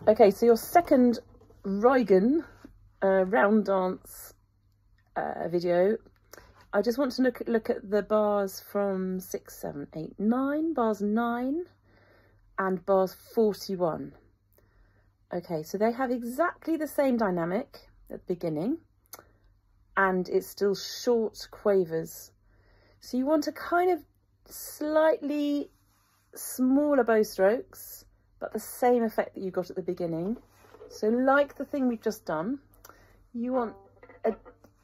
Okay, so your second Reigen round dance video, I just want to look at the bars from 6, 7, 8, 9, bars 9 and bars 41. Okay, so they have exactly the same dynamic at the beginning, and it's still short quavers. So you want a kind of slightly smaller bow strokes, but the same effect that you got at the beginning. So like the thing we've just done, you want a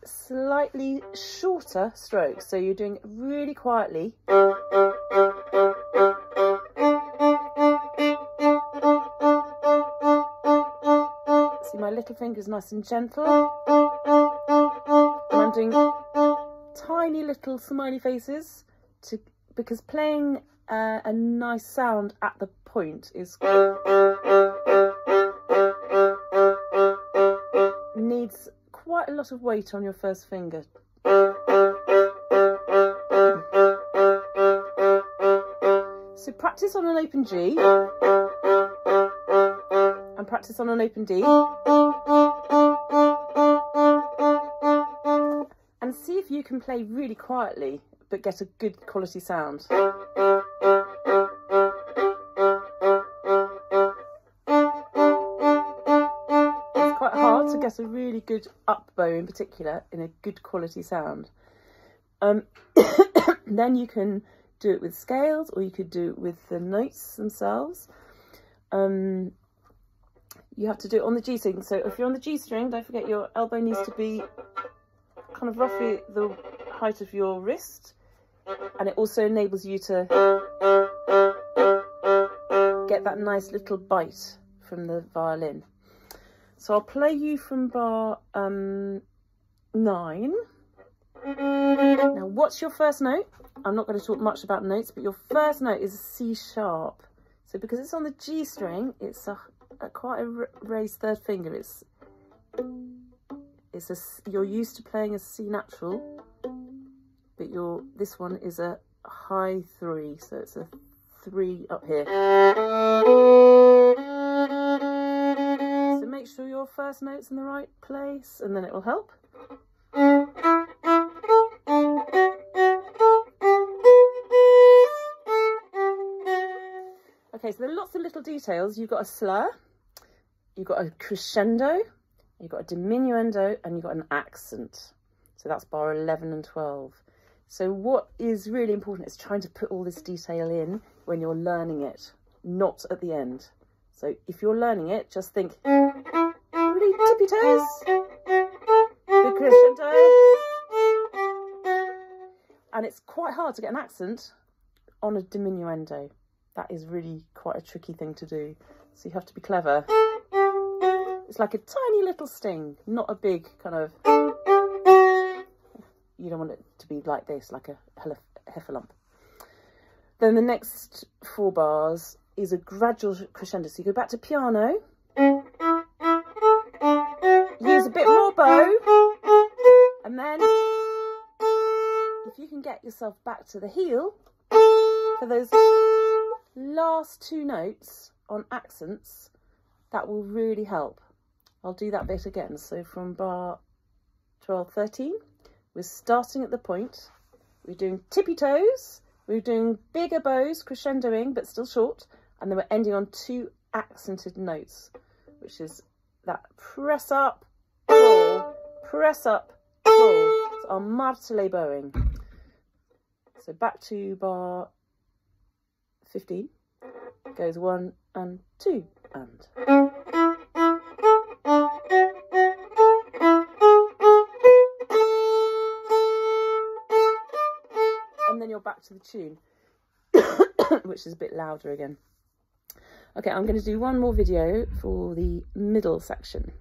slightly shorter stroke. So you're doing it really quietly. See, my little finger is nice and gentle. And I'm doing tiny little smiley faces because playing a nice sound at the point is needs quite a lot of weight on your first finger. So practice on an open G and practice on an open D, and see if you can play really quietly but get a good quality sound. To get a really good up bow in particular in a good quality sound. Then you can do it with scales, or you could do it with the notes themselves. You have to do it on the G string. So if you're on the G string, don't forget your elbow needs to be kind of roughly the height of your wrist, and it also enables you to get that nice little bite from the violin. So I'll play you from bar 9. Now, what's your first note? I'm not going to talk much about notes, but your first note is a C sharp. So because it's on the G string, it's quite a raised third finger. You're used to playing a C natural, but this one is a high 3, so it's a 3 up here. So make sure your first note's in the right place, and then it will help. Okay, so there are lots of little details. You've got a slur, you've got a crescendo, you've got a diminuendo, and you've got an accent. So that's bar 11 and 12. So what is really important is trying to put all this detail in when you're learning it, not at the end. So if you're learning it, just think really tippy toes, the crescendo. And it's quite hard to get an accent on a diminuendo. That is really quite a tricky thing to do. So you have to be clever. It's like a tiny little sting, not a big kind of, you don't want it to be like this, like a heffalump. Then the next 4 bars is a gradual crescendo. So you go back to piano, use a bit more bow, and then if you can get yourself back to the heel for those last 2 notes on accents, that will really help. I'll do that bit again. So from bar 12, 13, we're starting at the point, we're doing tippy toes, we're doing bigger bows, crescendoing, but still short, and then we're ending on 2 accented notes, which is that press up, pull, press up, pull. So our martelé bowing. So back to bar 15, goes 1 and 2 and. And then you're back to the tune, which is a bit louder again. Okay, I'm going to do one more video for the middle section.